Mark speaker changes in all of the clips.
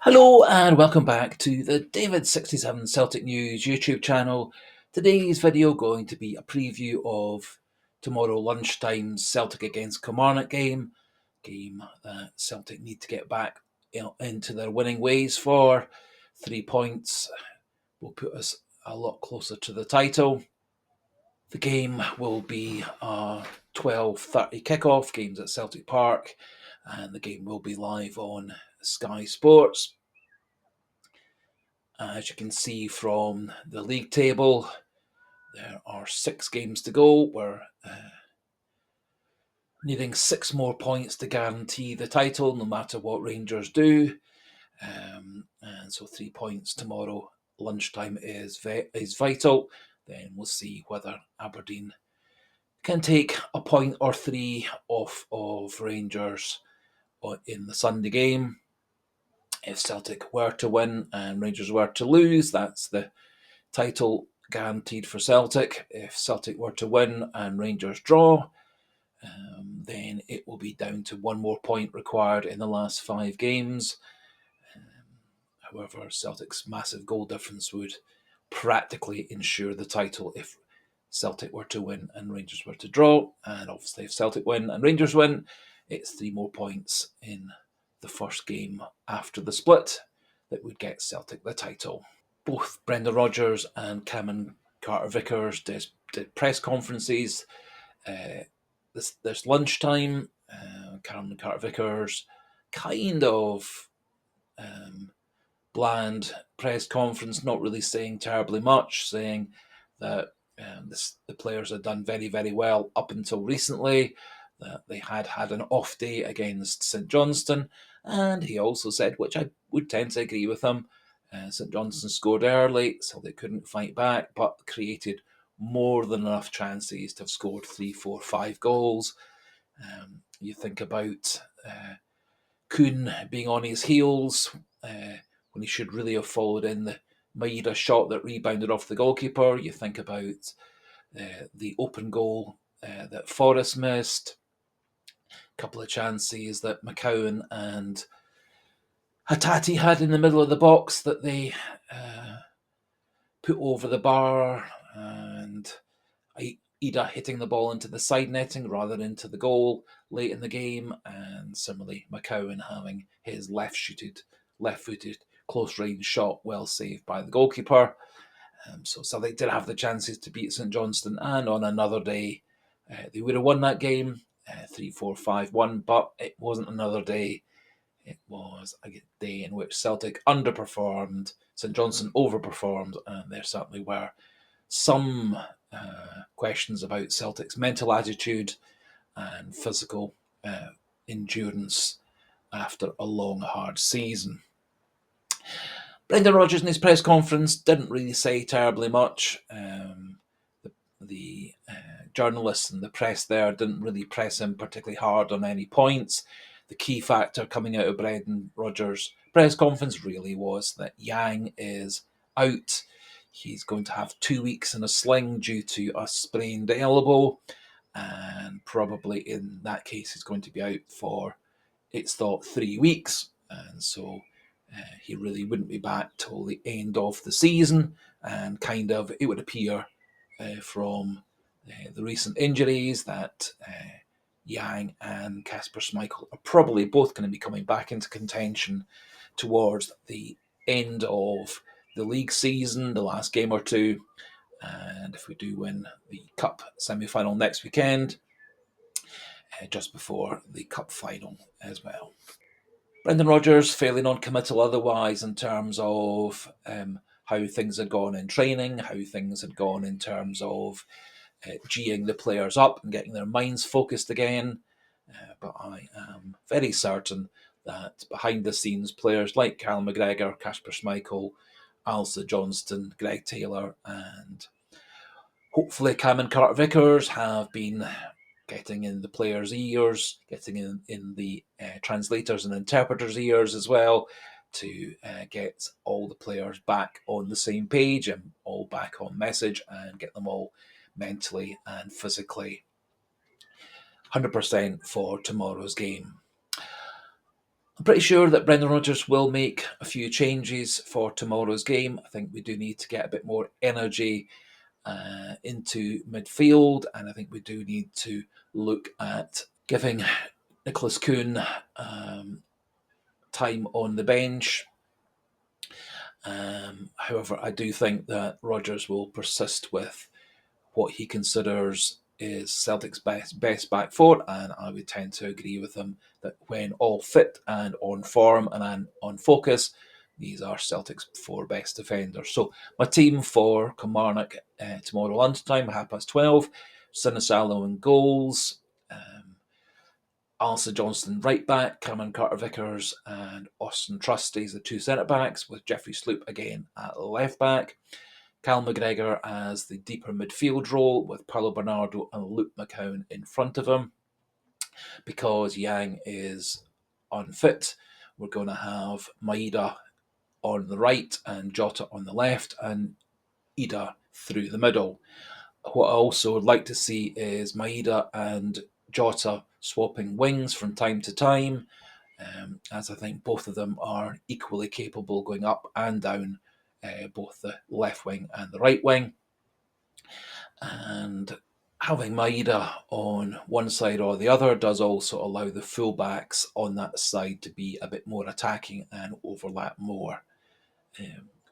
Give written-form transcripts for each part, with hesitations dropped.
Speaker 1: Hello and welcome back to the David67 Celtic News YouTube channel. Today's video going to be a preview of tomorrow lunchtime's Celtic against Kilmarnock game that Celtic need to get back into their winning ways for. 3 points will put us a lot closer to the title. The game will be a 12:30 kickoff, games at Celtic Park, and the game will be live on Sky Sports. As you can see from the league table, there are 6 games to go. We're needing 6 more points to guarantee the title, no matter what Rangers do. And so 3 points tomorrow lunchtime is vital. Then we'll see whether Aberdeen can take a point or 3 off of Rangers in the Sunday game. If Celtic were to win and Rangers were to lose, that's the title guaranteed for Celtic. If Celtic were to win and Rangers draw, then it will be down to 1 more point required in the last 5 games. However, Celtic's massive goal difference would practically ensure the title if Celtic were to win and Rangers were to draw. And obviously, if Celtic win and Rangers win, it's 3 more points in the first game after the split that would get Celtic the title. Both Brendan Rodgers and Cameron Carter-Vickers did press conferences this lunchtime. Cameron Carter-Vickers kind of bland press conference, not really saying terribly much, saying that the players had done very, very well up until recently, that they had an off day against St Johnstone, and he also said, which I would tend to agree with him, St Johnstone scored early, so they couldn't fight back, but created more than enough chances to have scored 3, 4, 5 goals. You think about Kuhn being on his heels when he should really have followed in the Maeda shot that rebounded off the goalkeeper. You think about the open goal that Forrest missed, a couple of chances that McCowan and Hatate had in the middle of the box that they put over the bar, and Ida hitting the ball into the side netting rather than into the goal late in the game, and similarly McCowan having his left-footed close-range shot well saved by the goalkeeper. So they did have the chances to beat St Johnstone, and on another day they would have won that game 3-4-5-1, but it wasn't another day. It was a day in which Celtic underperformed, St Johnstone overperformed, and there certainly were some questions about Celtic's mental attitude and physical endurance after a long, hard season. Brendan Rodgers in his press conference didn't really say terribly much. The journalists and the press there didn't really press him particularly hard on any points. The key factor coming out of Brendan Rodgers' press conference really was that Yang is out. He's going to have 2 weeks in a sling due to a sprained elbow, and probably in that case he's going to be out for, it's thought, 3 weeks. And so he really wouldn't be back till the end of the season, and kind of it would appear from the recent injuries that Yang and Kasper Schmeichel are probably both going to be coming back into contention towards the end of the league season, the last game or two, and if we do win the cup semi-final next weekend, just before the cup final as well. Brendan Rodgers fairly non-committal otherwise in terms of how things had gone in training, how things had gone in terms of G'ing the players up and getting their minds focused again. But I am very certain that behind the scenes, players like Carl McGregor, Kasper Schmeichel, Alistair Johnston, Greg Taylor, and hopefully Cameron Carter-Vickers have been getting in the players' ears, getting in the translators and interpreters' ears as well, to get all the players back on the same page and all back on message and get them all mentally and physically 100% for tomorrow's game. I'm pretty sure that Brendan Rodgers will make a few changes for tomorrow's game. I think we do need to get a bit more energy into midfield, and I think we do need to look at giving Nicholas Kuhn time on the bench. However, I do think that Rodgers will persist with what he considers is Celtic's best back four, and I would tend to agree with him that when all fit and on form and on focus, these are Celtic's four best defenders. So my team for Kilmarnock tomorrow lunchtime, 12:30, Sinisalo in goals, Alistair Johnston right back, Cameron Carter-Vickers and Austin Trusty as the two centre-backs, with Jeffrey Sloop again at left back. Cal McGregor as the deeper midfield role, with Paulo Bernardo and Luke McCown in front of him. Because Yang is unfit, we're going to have Maeda on the right and Jota on the left, and Ida through the middle. What I also would like to see is Maeda and Jota swapping wings from time to time, as I think both of them are equally capable going up and down both the left wing and the right wing. And having Maeda on one side or the other does also allow the fullbacks on that side to be a bit more attacking and overlap more.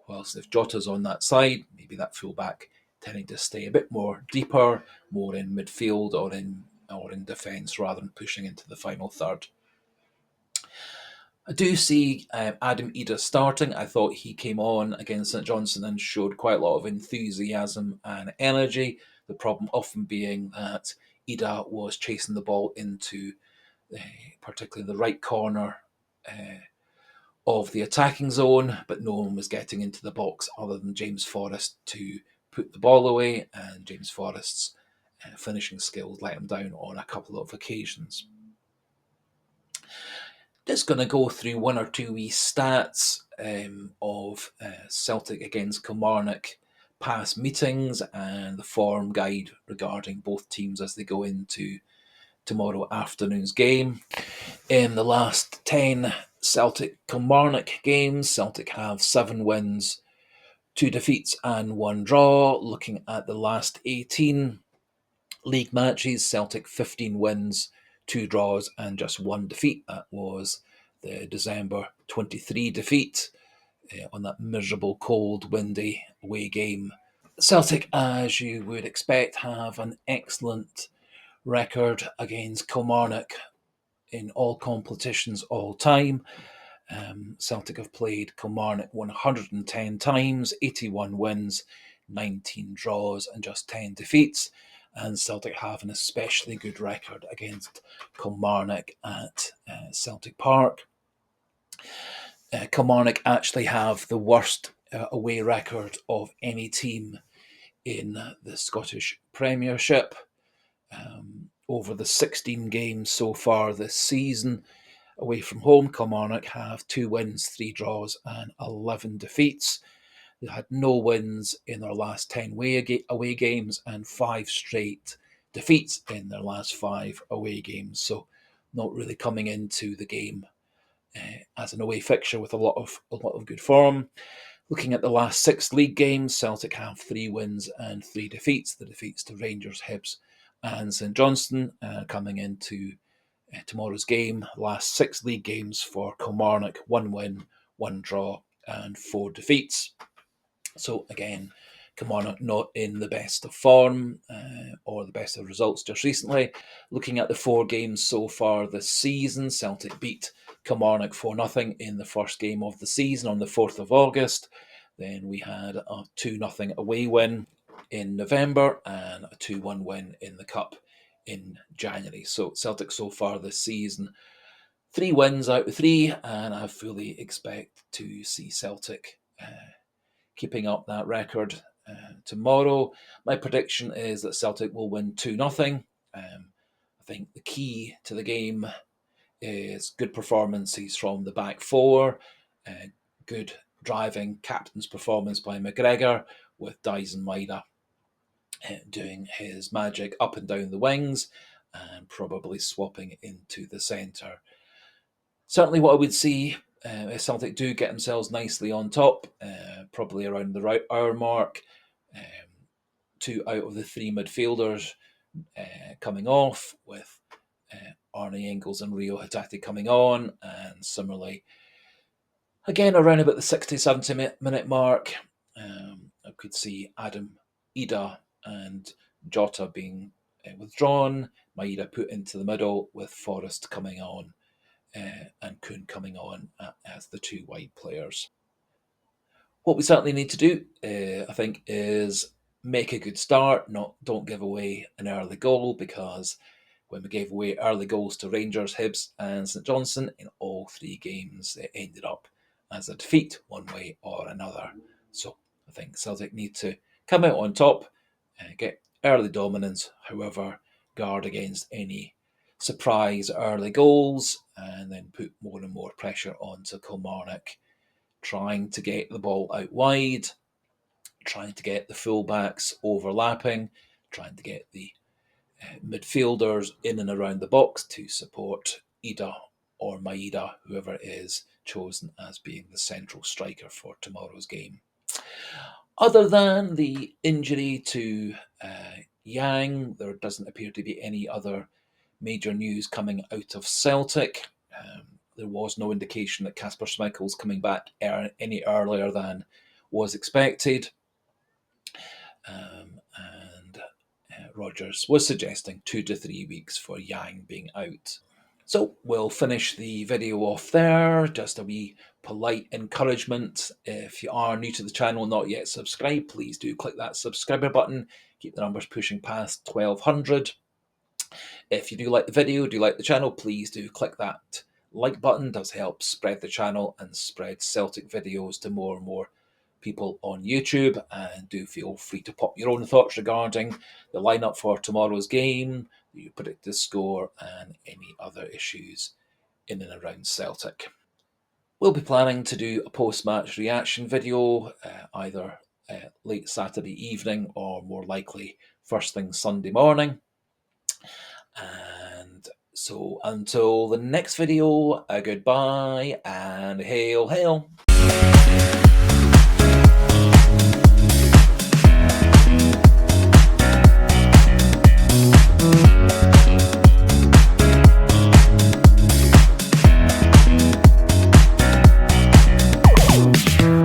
Speaker 1: Whilst if Jota's on that side, maybe that fullback tending to stay a bit more deeper, more in midfield or in defence rather than pushing into the final third. I do see Adam Ida starting. I thought he came on against St Johnstone and showed quite a lot of enthusiasm and energy. The problem often being that Ida was chasing the ball into particularly the right corner of the attacking zone, but no one was getting into the box other than James Forrest to put the ball away, and James Forrest's finishing skills let him down on a couple of occasions. Just going to go through one or two wee stats of Celtic against Kilmarnock past meetings and the form guide regarding both teams as they go into tomorrow afternoon's game. In the last 10 Celtic Kilmarnock games, Celtic have 7 wins, 2 defeats and 1 draw. Looking at the last 18 league matches, Celtic 15 wins, 2 draws and just 1 defeat. That was the December 23 defeat on that miserable, cold, windy away game. Celtic, as you would expect, have an excellent record against Kilmarnock in all competitions all time. Celtic have played Kilmarnock 110 times, 81 wins, 19 draws, and just 10 defeats. And Celtic have an especially good record against Kilmarnock at Celtic Park. Kilmarnock actually have the worst away record of any team in the Scottish Premiership. Over the 16 games so far this season, away from home, Kilmarnock have 2 wins, 3 draws, and 11 defeats. They had no wins in their last 10 away games and 5 straight defeats in their last 5 away games. So, not really coming into the game as an away fixture with a lot of good form. Looking at the last 6 league games, Celtic have 3 wins and 3 defeats. The defeats to Rangers, Hibs, and St Johnstone. Coming into tomorrow's game, last 6 league games for Kilmarnock: 1 win, 1 draw, and 4 defeats. So again, Kilmarnock not in the best of form or the best of results just recently. Looking at the 4 games so far this season, Celtic beat Kilmarnock 4-0 in the first game of the season on the 4th of August. Then we had a 2-0 away win in November and a 2-1 win in the Cup in January. So Celtic so far this season, 3 wins out of 3, and I fully expect to see Celtic keeping up that record tomorrow. My prediction is that Celtic will win 2-0. I think the key to the game is good performances from the back four, good driving captain's performance by McGregor, with Dyson Maeda doing his magic up and down the wings and probably swapping into the centre. Certainly what I would see is Celtic do get themselves nicely on top, probably around the hour mark. Um, 2 out of the 3 midfielders coming off, with Arnie Engels and Rio Hatate coming on, and similarly, again around about the 60, 70 minute mark, I could see Adam, Ida, and Jota being withdrawn, Maeda put into the middle, with Forrest coming on and Kuhn coming on as the 2 wide players. What we certainly need to do, I think, is make a good start. Don't give away an early goal, because when we gave away early goals to Rangers, Hibs, and St Johnstone in all 3 games, it ended up as a defeat one way or another. So I think Celtic need to come out on top, get early dominance, however, guard against any surprise early goals, and then put more and more pressure onto Kilmarnock, trying to get the ball out wide, trying to get the fullbacks overlapping, trying to get the midfielders in and around the box to support Ida or Maeda, whoever is chosen as being the central striker for tomorrow's game. Other than the injury to Yang, there doesn't appear to be any other major news coming out of Celtic. There was no indication that Kasper Schmeichel's coming back any earlier than was expected. And Rodgers was suggesting 2 to 3 weeks for Yang being out. So we'll finish the video off there. Just a wee polite encouragement. If you are new to the channel, not yet subscribed, please do click that subscriber button. Keep the numbers pushing past 1,200. If you do like the video, do like the channel, please do click that like button. It does help spread the channel and spread Celtic videos to more and more people on YouTube. And do feel free to pop your own thoughts regarding the lineup for tomorrow's game, the predicted score, and any other issues in and around Celtic. We'll be planning to do a post-match reaction video either late Saturday evening or more likely first thing Sunday morning. And so until the next video, a goodbye and hail, hail.